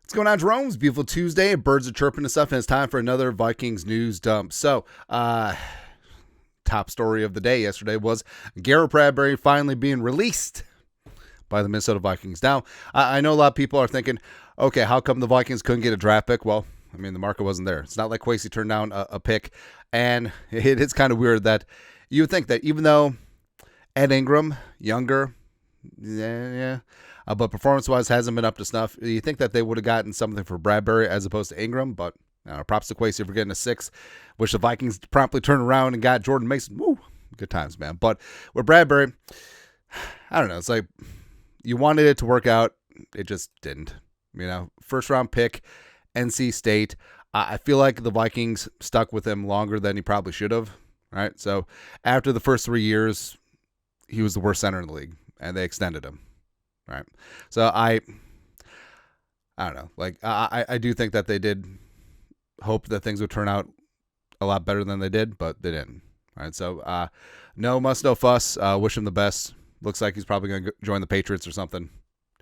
What's going on, Jerome's beautiful Tuesday? Birds are chirping and stuff, and it's time for another Vikings news dump. So, top story of the day yesterday was Bradbury finally being released by the Minnesota Vikings. Now, I know a lot of people are thinking, okay, how come the Vikings couldn't get a draft pick? Well, I mean, the market wasn't there. It's not like Kwesi turned down a pick, and it is kind of weird that you would think that even though Ed Ingram, younger, but performance-wise hasn't been up to snuff, you think that they would have gotten something for Bradbury as opposed to Ingram, but props to Kwesi for getting a 6, which the Vikings promptly turned around and got Jordan Mason. Woo, good times, man. But with Bradbury, I don't know. It's like you wanted it to work out. It just didn't. First-round pick, NC State. I feel like the Vikings stuck with him longer than he probably should have, right? So after the first 3 years, he was the worst center in the league, and they extended him, right? So I don't know. Like, I do think that they did hope that things would turn out a lot better than they did, but they didn't. All right, so no muss, no fuss. Wish him the best. Looks like he's probably going to join the Patriots or something.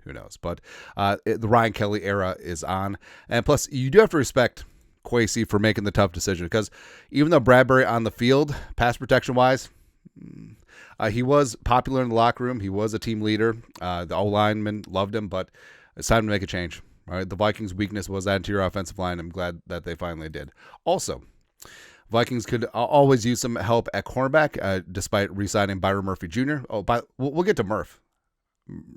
Who knows? But the Ryan Kelly era is on. And plus, you do have to respect Kwesi for making the tough decision, because even though Bradbury on the field, pass protection-wise, he was popular in the locker room. He was a team leader. The O-linemen loved him, but it's time to make a change. Right? The Vikings' weakness was that interior offensive line. I'm glad that they finally did. Also, Vikings could always use some help at cornerback, despite re-signing Byron Murphy Jr. We'll get to Murph.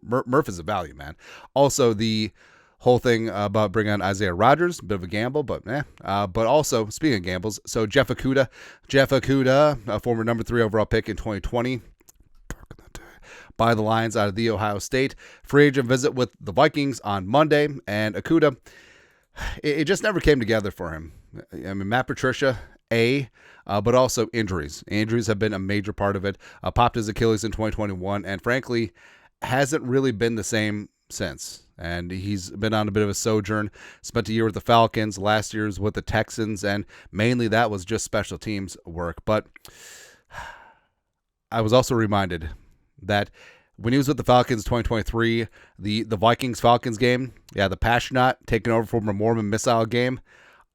Murph is a value, man. Also, the whole thing about bringing on Isaiah Rodgers, a bit of a gamble, but but also, speaking of gambles, so Jeff Okudah, a former number 3 overall pick in 2020, by the Lions out of the Ohio State. Free agent visit with the Vikings on Monday, and Okudah, it just never came together for him. I mean, Matt Patricia, but also injuries. Injuries have been a major part of it. Popped his Achilles in 2021, and frankly, hasn't really been the same since. And he's been on a bit of a sojourn. Spent a year with the Falcons, last year's with the Texans, and mainly that was just special teams work. But I was also reminded that when he was with the Falcons 2023, the Vikings-Falcons game, the Passionate taking over from a Mormon missile game,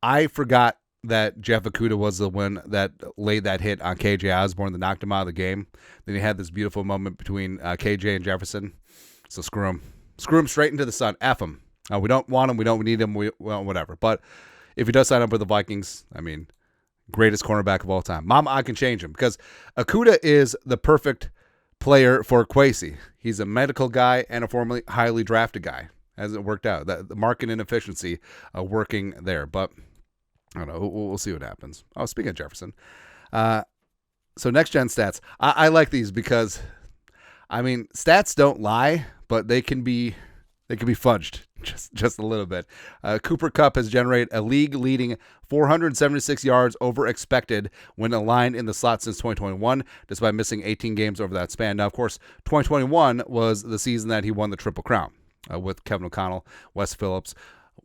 I forgot that Jeff Okudah was the one that laid that hit on KJ Osborne that knocked him out of the game. Then he had this beautiful moment between KJ and Jefferson. So screw him. Screw him straight into the sun. F him. We don't want him. We don't need him. Whatever. But if he does sign up with the Vikings, I mean, greatest cornerback of all time. Mama, I can change him, because Okudah is the perfect player for Kwesi. He's a medical guy and a formerly highly drafted guy. Hasn't worked out. The market inefficiency working there. But I don't know. We'll see what happens. Oh, speaking of Jefferson. So next-gen stats. I like these because, I mean, stats don't lie, but they can be fudged just a little bit. Cooper Kupp has generated a league-leading 476 yards over expected when aligned in the slot since 2021, despite missing 18 games over that span. Now, of course, 2021 was the season that he won the Triple Crown with Kevin O'Connell, Wes Phillips,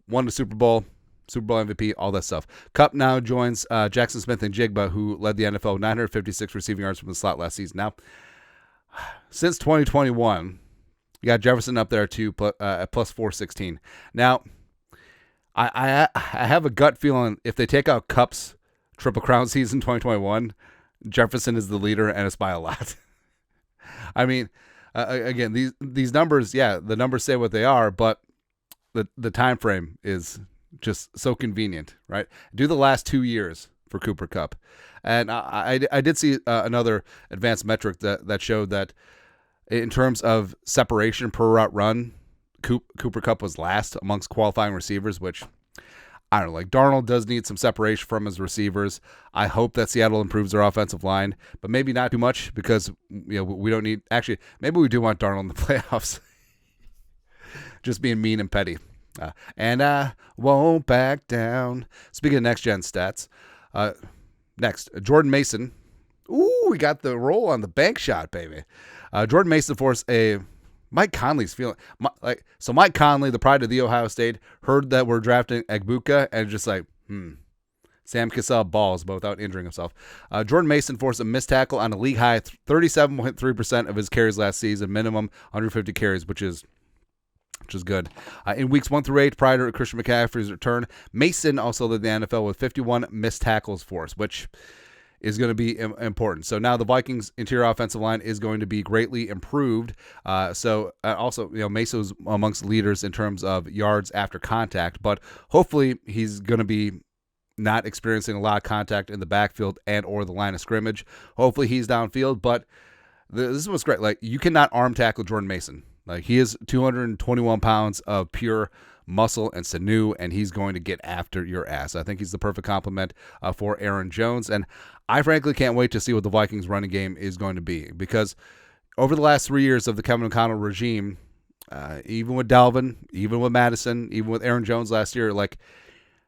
won the Super Bowl MVP, all that stuff. Kupp now joins Jackson Smith and Jigba, who led the NFL with 956 receiving yards from the slot last season. Now, since 2021, you got Jefferson up there too, at plus 416. Now, I have a gut feeling if they take out Kupp's Triple Crown season 2021, Jefferson is the leader, and it's by a lot. I mean, again, these numbers, the numbers say what they are, but the time frame is just so convenient, right? Do the last 2 years for Cooper Kupp. And I did see another advanced metric that showed that in terms of separation per route run, Cooper Kupp was last amongst qualifying receivers, which, I don't know, like Darnold does need some separation from his receivers. I hope that Seattle improves their offensive line, but maybe not too much, because we don't need, actually, maybe we do want Darnold in the playoffs. Just being mean and petty. And I won't back down. Speaking of next-gen stats, next, Jordan Mason. Ooh, we got the roll on the bank shot, baby. Jordan Mason forced a Mike Conley's feeling like, so Mike Conley, the pride of the Ohio State, heard that we're drafting Egbuka and just like, Sam Cassell balls, but without injuring himself. Jordan Mason forced a missed tackle on a league high 37.3% of his carries last season, minimum 150 carries, which is which is good. In weeks 1 through 8, prior to Christian McCaffrey's return, Mason also led the NFL with 51 missed tackles force, which is going to be important. So now the Vikings interior offensive line is going to be greatly improved. Also, Mesa was amongst leaders in terms of yards after contact, but hopefully he's going to be not experiencing a lot of contact in the backfield and or the line of scrimmage. Hopefully he's downfield, but this is what's great. Like, you cannot arm tackle Jordan Mason. Like, he is 221 pounds of pure muscle and sinew, and he's going to get after your ass. I think he's the perfect complement for Aaron Jones, and I frankly can't wait to see what the Vikings running game is going to be, because over the last 3 years of the Kevin O'Connell regime, even with Dalvin, even with Madison, even with Aaron Jones last year, like,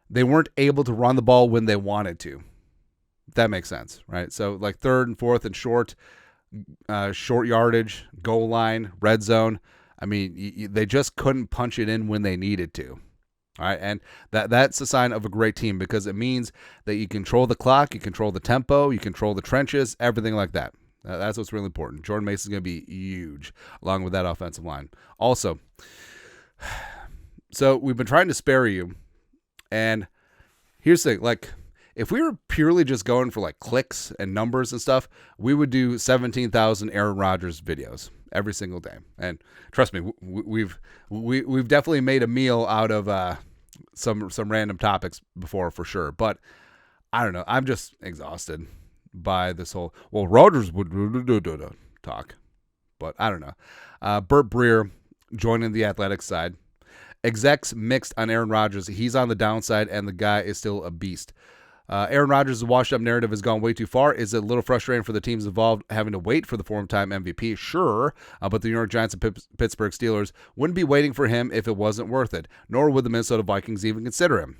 they weren't able to run the ball when they wanted to. That makes sense, right? So, like, 3rd and 4th and short yardage, goal line, red zone. I mean, they just couldn't punch it in when they needed to. All right, and that's a sign of a great team, because it means that you control the clock, you control the tempo, you control the trenches, everything like that. That's what's really important. Jordan Mason's going to be huge along with that offensive line. Also, so we've been trying to spare you, and here's the thing, like, if we were purely just going for like clicks and numbers and stuff, we would do 17,000 Aaron Rodgers videos every single day. And trust me, we've definitely made a meal out of some random topics before, for sure. But I don't know. I'm just exhausted by this whole, well, Rodgers would talk, but I don't know. Burt Breer joining the Athletics side. Execs mixed on Aaron Rodgers. He's on the downside, and the guy is still a beast. Aaron Rodgers' washed-up narrative has gone way too far. Is it a little frustrating for the teams involved having to wait for the four-time MVP? Sure, but the New York Giants and Pittsburgh Steelers wouldn't be waiting for him if it wasn't worth it, nor would the Minnesota Vikings even consider him.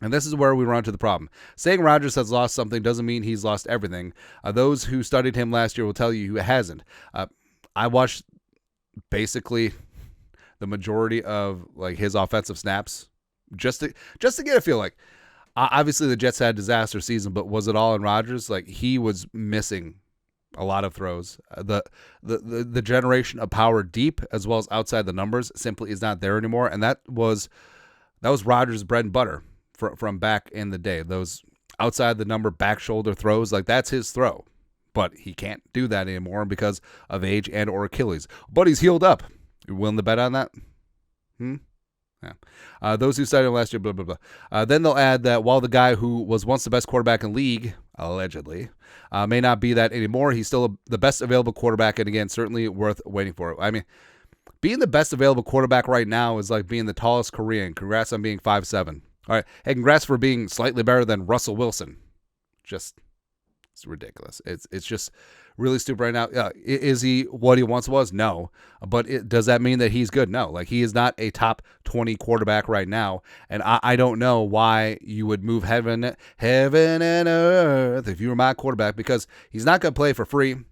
And this is where we run into the problem. Saying Rodgers has lost something doesn't mean he's lost everything. Those who studied him last year will tell you he hasn't. I watched basically the majority of like his offensive snaps just to get a feel. Like, obviously the Jets had a disaster season, but was it all in Rodgers? Like, he was missing a lot of throws. The generation of power deep as well as outside the numbers simply is not there anymore, and that was Rodgers' bread and butter from back in the day. Those outside the number back shoulder throws, like, that's his throw. But he can't do that anymore because of age and or Achilles. But he's healed up. You willing to bet on that? Yeah. Those who studied him last year, blah, blah, blah. Then they'll add that while the guy who was once the best quarterback in the league, allegedly, may not be that anymore, he's still the best available quarterback, and again, certainly worth waiting for. I mean, being the best available quarterback right now is like being the tallest Korean. Congrats on being 5'7". All right. Hey, congrats for being slightly better than Russell Wilson. It's ridiculous. It's just really stupid right now. Is he what he once was? No. But does that mean that he's good? No. Like, he is not a top 20 quarterback right now. And I don't know why you would move heaven and earth if you were my quarterback, because he's not going to play for free. All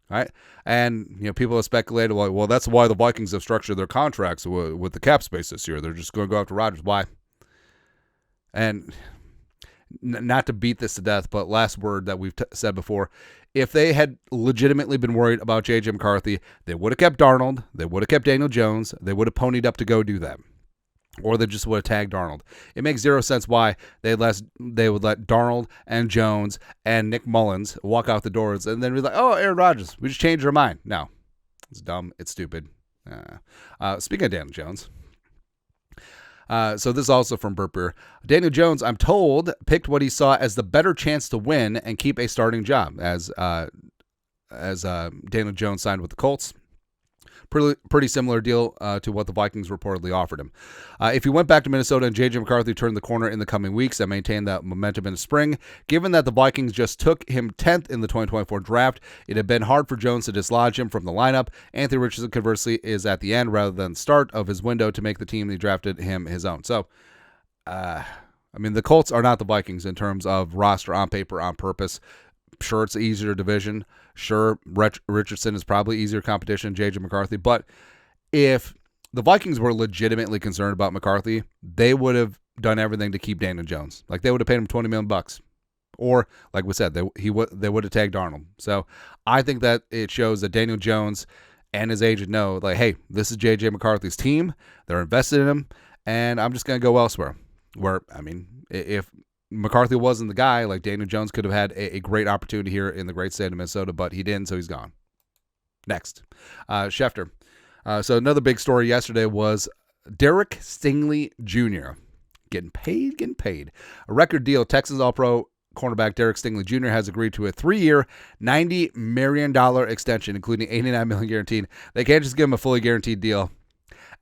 right. And, people have speculated, well, that's why the Vikings have structured their contracts with the cap space this year. They're just going to go after Rodgers. Why? And not to beat this to death, but last word that we've said before, if they had legitimately been worried about J.J. McCarthy, they would have kept Darnold, they would have kept Daniel Jones, they would have ponied up to go do that. Or they just would have tagged Darnold. It makes zero sense why they would let Darnold and Jones and Nick Mullins walk out the doors and then be like, oh, Aaron Rodgers, we just changed our mind. No, it's dumb. It's stupid. Speaking of Daniel Jones, so this is also from Burt Breer. Daniel Jones, I'm told, picked what he saw as the better chance to win and keep a starting job as Daniel Jones signed with the Colts. Pretty similar deal to what the Vikings reportedly offered him. If he went back to Minnesota and J.J. McCarthy turned the corner in the coming weeks and maintained that momentum in the spring, given that the Vikings just took him 10th in the 2024 draft, it had been hard for Jones to dislodge him from the lineup. Anthony Richardson, conversely, is at the end rather than start of his window to make the team that drafted him his own. So, the Colts are not the Vikings in terms of roster on paper, on purpose. Sure, it's an easier division. Sure, Richardson is probably easier competition than J.J. McCarthy. But if the Vikings were legitimately concerned about McCarthy, they would have done everything to keep Daniel Jones. Like, they would have paid him $20 million. Or, like we said, they would have tagged Darnold. So I think that it shows that Daniel Jones and his agent know, like, hey, this is J.J. McCarthy's team. They're invested in him, and I'm just going to go elsewhere. Where, I mean, if McCarthy wasn't the guy, like Daniel Jones could have had a great opportunity here in the great state of Minnesota, but he didn't, so he's gone. Next, Schefter. So another big story yesterday was Derek Stingley Jr. Getting paid. A record deal. Texas All-Pro cornerback Derek Stingley Jr. has agreed to a 3-year, $90 million extension, including $89 million guaranteed. They can't just give him a fully guaranteed deal.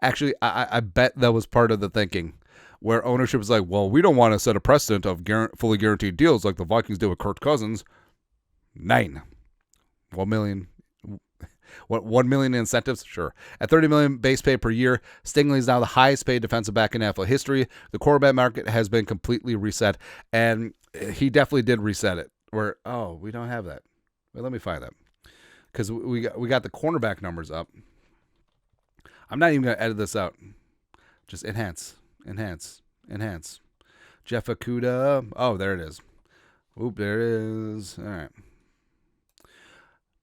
Actually, I bet that was part of the thinking, where ownership is like, well, we don't want to set a precedent of fully guaranteed deals like the Vikings did with Kirk Cousins. $1 million in incentives? Sure. At $30 million base pay per year, Stingley is now the highest paid defensive back in NFL history. The quarterback market has been completely reset, and he definitely did reset it. We don't have that. Wait, let me find that, because we got the cornerback numbers up. I'm not even going to edit this out. Just enhance. Jeff Okudah. Oh, there it is. Oop, there it is. All right.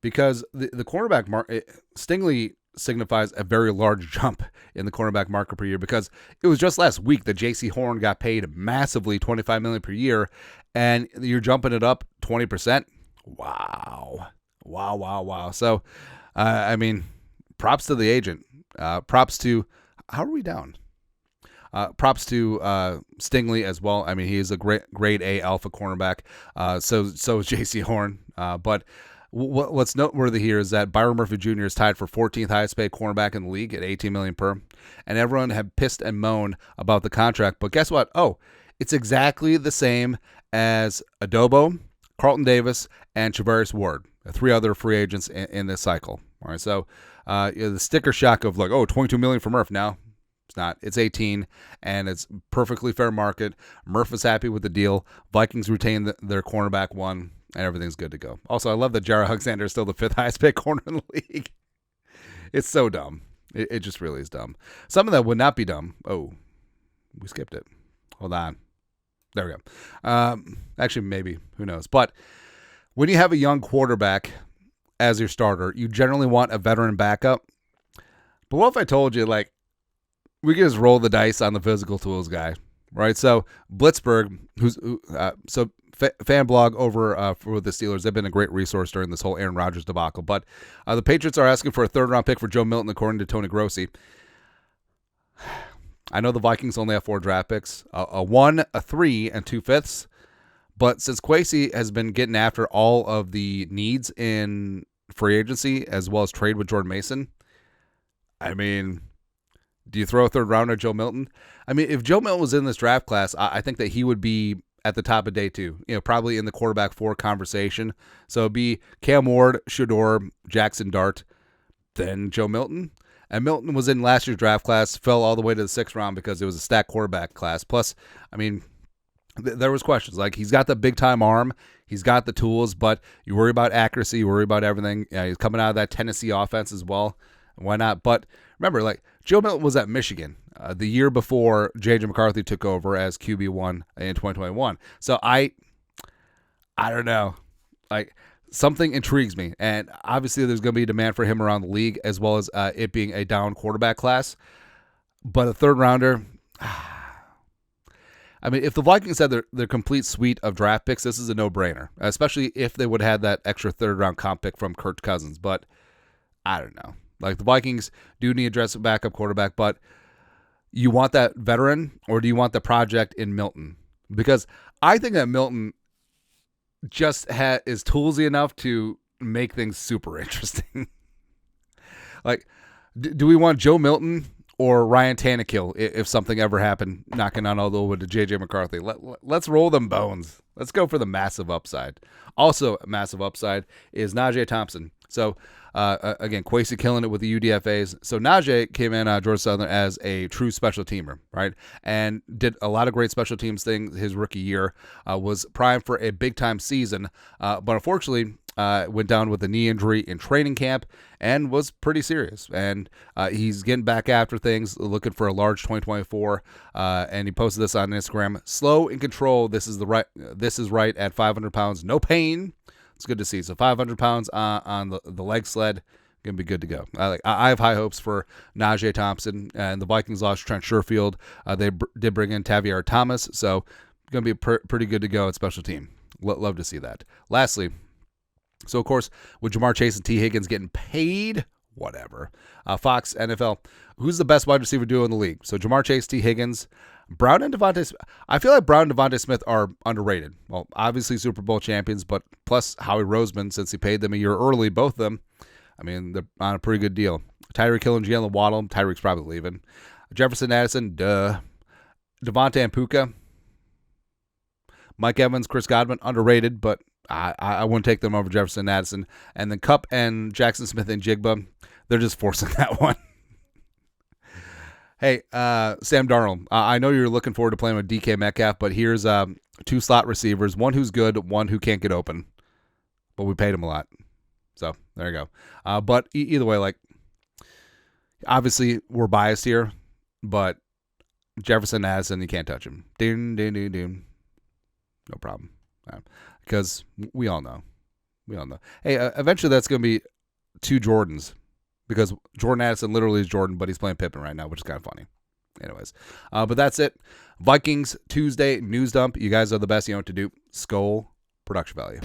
Because the cornerback market, Stingley signifies a very large jump in the cornerback market per year, because it was just last week that J.C. Horn got paid massively, $25 million per year, and you're jumping it up 20%. Wow. So, I mean, props to the agent. Props to, how are we down? Props to Stingley as well. I mean, he is a grade A alpha cornerback. So is J.C. Horn. But what's noteworthy here is that Byron Murphy Jr. is tied for 14th highest paid cornerback in the league at $18 million per. And everyone had pissed and moaned about the contract. But guess what? Oh, it's exactly the same as Adobo, Carlton Davis, and Charvarius Ward, 3 other free agents in this cycle. All right, so the sticker shock of like, $22 million for Murph. Now, it's not. It's 18, and it's perfectly fair market. Murph is happy with the deal. Vikings retain their cornerback 1, and everything's good to go. Also, I love that Jared Alexander is still the 5th highest paid corner in the league. It's so dumb. It just really is dumb. Something that would not be dumb. Oh, we skipped it. Hold on. There we go. Actually, maybe. Who knows? But when you have a young quarterback as your starter, you generally want a veteran backup. But what if I told you, like, we can just roll the dice on the physical tools guy, right? So Blitzberg, fan blog over for the Steelers, they've been a great resource during this whole Aaron Rodgers debacle. But the Patriots are asking for a 3rd-round pick for Joe Milton, according to Tony Grossi. I know the Vikings only have 4 draft picks, a 1, a 3, and 2 fifths. But since Kwesi has been getting after all of the needs in free agency as well as trade with Jordan Mason, I mean, do you throw a 3rd rounder at Joe Milton? I mean, if Joe Milton was in this draft class, I think that he would be at the top of day 2, probably in the quarterback 4 conversation. So it'd be Cam Ward, Shedeur, Jackson Dart, then Joe Milton. And Milton was in last year's draft class, fell all the way to the 6th round because it was a stacked quarterback class. Plus, I mean, there was questions. Like, he's got the big-time arm. He's got the tools, but you worry about accuracy. You worry about everything. He's coming out of that Tennessee offense as well. Why not? But remember, like, Joe Milton was at Michigan the year before J.J. McCarthy took over as QB1 in 2021. So I don't know. Like, something intrigues me. And obviously there's going to be demand for him around the league, as well as it being a down quarterback class. But a 3rd rounder, I mean, if the Vikings had their complete suite of draft picks, this is a no-brainer, especially if they would have had that extra 3rd-round comp pick from Kirk Cousins. But I don't know. Like, the Vikings do need to address a backup quarterback, but you want that veteran, or do you want the project in Milton? Because I think that Milton just is toolsy enough to make things super interesting. Like, do we want Joe Milton or Ryan Tannehill if something ever happened knocking on all the wood to J.J. McCarthy? Let's roll them bones. Let's go for the massive upside. Also, a massive upside is Najee Thompson. So, again, Kwesi killing it with the UDFAs. So Najee came in Georgia Southern as a true special teamer, right? And did a lot of great special teams things his rookie year. Was primed for a big-time season. But unfortunately, went down with a knee injury in training camp and was pretty serious. And he's getting back after things, looking for a large 2024. And he posted this on Instagram. Slow in control. This is right at 500 pounds. No pain. It's good to see. So 500 pounds on the leg sled. Gonna be good to go. I have high hopes for Najee Thompson, and the Vikings lost Trent Sherfield. They did bring in Tavier Thomas, so gonna be pretty good to go at special team. Love to see that. Lastly, so of course with Jamar Chase and T Higgins getting paid, whatever. Fox NFL, who's the best wide receiver duo in the league? So Jamar Chase, T Higgins, Brown and Devontae. I feel like Brown and Devontae Smith are underrated. Well, obviously Super Bowl champions, but plus Howie Roseman, since he paid them a year early, both of them. I mean, they're on a pretty good deal. Tyreek Hill and Jalen Waddle. Tyreek's probably leaving. Jefferson Addison, duh. Devontae and Puka. Mike Evans, Chris Godwin, underrated, but I wouldn't take them over Jefferson Addison. And then Kupp and Jackson Smith and Jigba, they're just forcing that one. Hey, Sam Darnold, I know you're looking forward to playing with DK Metcalf, but here's 2 slot receivers, one who's good, one who can't get open. But we paid him a lot. So there you go. But either way, like, obviously we're biased here, but Jefferson Addison, you can't touch him. Doom. No problem. Because we all know. Hey, eventually that's going to be 2 Jordans, because Jordan Addison literally is Jordan, but he's playing Pippen right now, which is kind of funny. Anyways, but that's it. Vikings Tuesday news dump. You guys are the best. You know what to do. Skol production value.